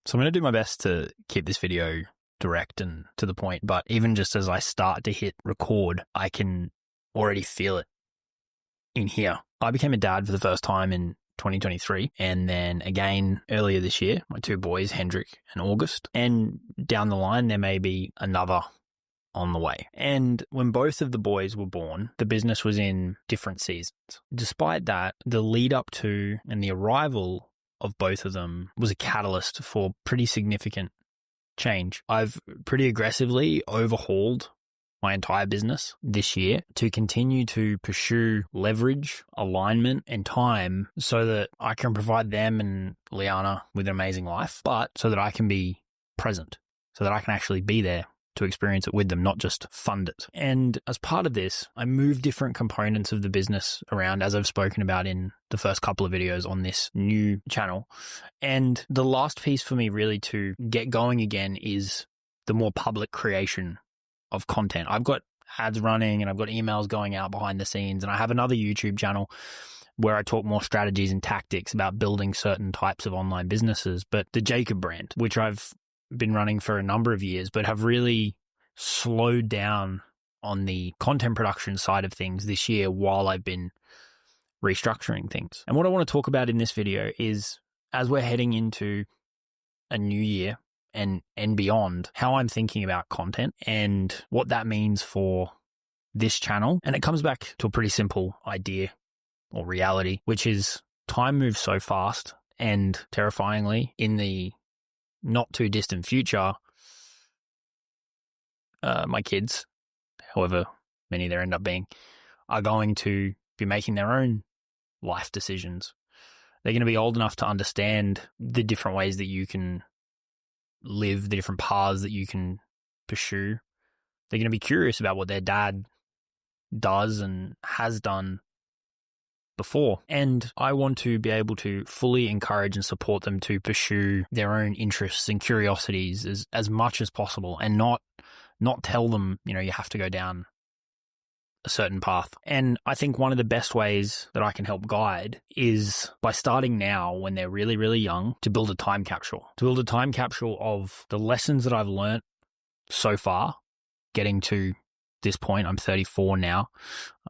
So I'm going to do my best to keep this video direct and to the point, but even just as I start to hit record, I can already feel it in here. I became a dad for the first time in 2023, and then again earlier this year, my two boys, Hendrik and August, and down the line there may be another on the way. And when both of the boys were born, the business was in different seasons. Despite that, the lead up to and the arrival of both of them was a catalyst for pretty significant change. I've pretty aggressively overhauled my entire business this year to continue to pursue leverage, alignment, and time so that I can provide them and Liana with an amazing life, but so that I can be present, so that I can actually be there to experience it with them, not just fund it. And as part of this, I moved different components of the business around, as I've spoken about in the first couple of videos on this new channel. And the last piece for me really to get going again is the more public creation of content. I've got ads running and I've got emails going out behind the scenes, and I have another YouTube channel where I talk more strategies and tactics about building certain types of online businesses. But the Jacob brand, which I've been running for a number of years, but have really slowed down on the content production side of things this year while I've been restructuring things. And what I want to talk about in this video is, as we're heading into a new year and beyond, how I'm thinking about content and what that means for this channel. And it comes back to a pretty simple idea or reality, which is time moves so fast, and terrifyingly in the not too distant future, my kids, however many there end up being, are going to be making their own life decisions. They're going to be old enough to understand the different ways that you can live, the different paths that you can pursue. They're going to be curious about what their dad does and has done before. And I want to be able to fully encourage and support them to pursue their own interests and curiosities as much as possible, and not tell them, you have to go down a certain path. And I think one of the best ways that I can help guide is by starting now when they're really, really young, to build a time capsule. To build a time capsule of the lessons that I've learnt so far, getting to this point. I'm 34 now.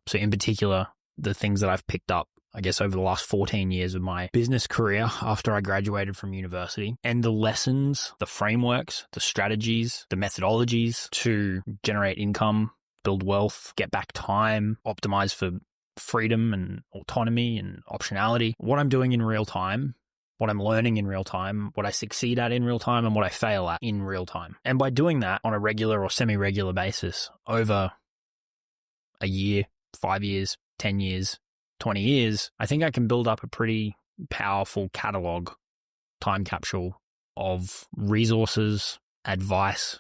So in particular, the things that I've picked up, I guess, over the last 14 years of my business career after I graduated from university, and the lessons, the frameworks, the strategies, the methodologies to generate income, build wealth, get back time, optimize for freedom and autonomy and optionality. What I'm doing in real time, what I'm learning in real time, what I succeed at in real time, and what I fail at in real time. And by doing that on a regular or semi-regular basis over a year, 5 years, 10 years, 20 years, I think I can build up a pretty powerful catalog, time capsule of resources, advice,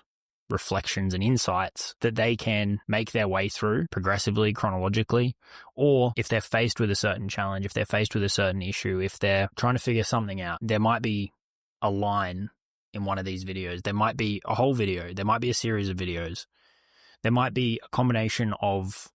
reflections, and insights that they can make their way through progressively, chronologically, or if they're faced with a certain challenge, if they're faced with a certain issue, if they're trying to figure something out, there might be a line in one of these videos. There might be a whole video. There might be a series of videos. There might be a combination of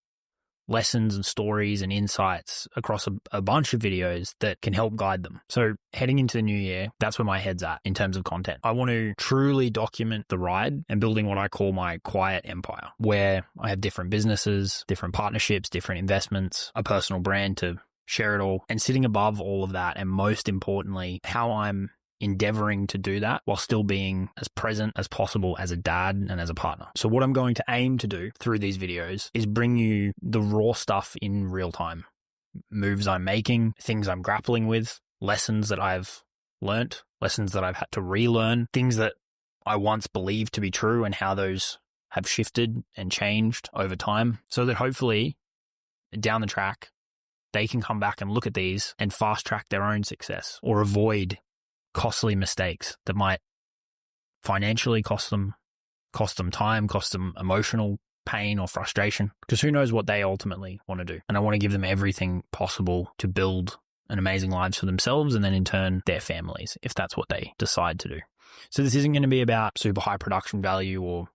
lessons and stories and insights across a bunch of videos that can help guide them. So heading into the new year, that's where my head's at in terms of content. I want to truly document the ride and building what I call my quiet empire, where I have different businesses, different partnerships, different investments, a personal brand to share it all, and sitting above all of that, and most importantly, how I'm endeavoring to do that while still being as present as possible as a dad and as a partner. So what I'm going to aim to do through these videos is bring you the raw stuff in real time. Moves I'm making, things I'm grappling with, lessons that I've learnt, lessons that I've had to relearn, things that I once believed to be true and how those have shifted and changed over time, so that hopefully down the track, they can come back and look at these and fast track their own success or avoid costly mistakes that might financially cost them time, cost them emotional pain or frustration, because who knows what they ultimately want to do. And I want to give them everything possible to build an amazing lives for themselves and then in turn their families, if that's what they decide to do. So this isn't going to be about super high production value or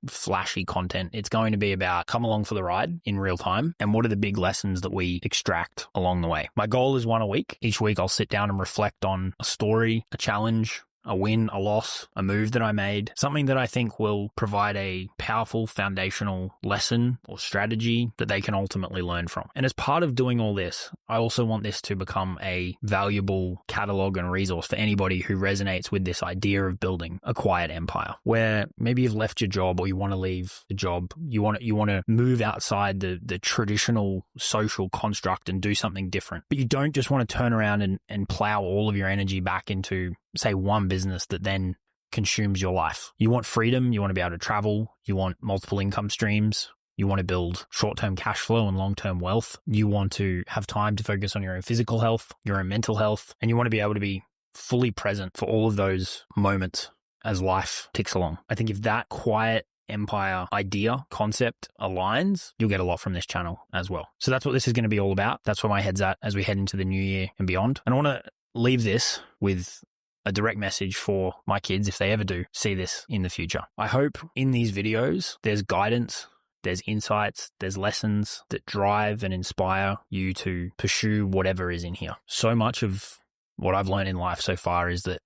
flashy content. It's going to be about come along for the ride in real time and what are the big lessons that we extract along the way. My goal is one a week. Each week I'll sit down and reflect on a story, a challenge, a win, a loss, a move that I made, something that I think will provide a powerful foundational lesson or strategy that they can ultimately learn from. And as part of doing all this, I also want this to become a valuable catalog and resource for anybody who resonates with this idea of building a quiet empire, where maybe you've left your job or you want to leave the job, you want to move outside the traditional social construct and do something different. But you don't just want to turn around and plow all of your energy back into, say, one business that then consumes your life. You want freedom. You want to be able to travel. You want multiple income streams. You want to build short-term cash flow and long-term wealth. You want to have time to focus on your own physical health, your own mental health, and you want to be able to be fully present for all of those moments as life ticks along. I think if that quiet empire idea, concept aligns, you'll get a lot from this channel as well. So that's what this is going to be all about. That's where my head's at as we head into the new year and beyond. And I want to leave this with a direct message for my kids if they ever do see this in the future. I hope in these videos there's guidance, there's insights, there's lessons that drive and inspire you to pursue whatever is in here. So much of what I've learned in life so far is that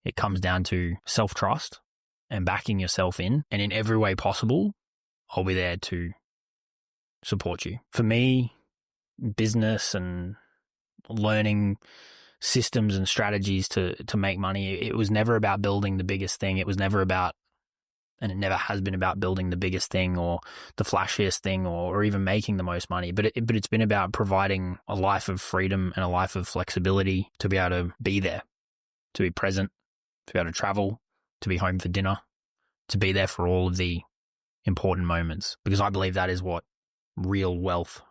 it comes down to self-trust and backing yourself in, and in every way possible, I'll be there to support you. For me, business and learning systems and strategies to make money, it was never about building the biggest thing. It was never about, and it never has been about building the biggest thing or the flashiest thing or even making the most money. But it's been about providing a life of freedom and a life of flexibility to be able to be there, to be present, to be able to travel, to be home for dinner, to be there for all of the important moments, because I believe that is what real wealth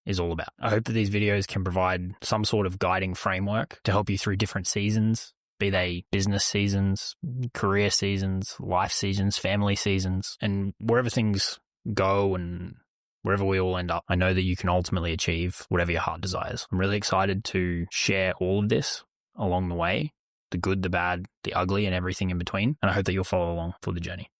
is all about. I hope that these videos can provide some sort of guiding framework to help you through different seasons, be they business seasons, career seasons, life seasons, family seasons, and wherever things go and wherever we all end up, I know that you can ultimately achieve whatever your heart desires. I'm really excited to share all of this along the way, the good, the bad, the ugly, and everything in between. And I hope that you'll follow along for the journey.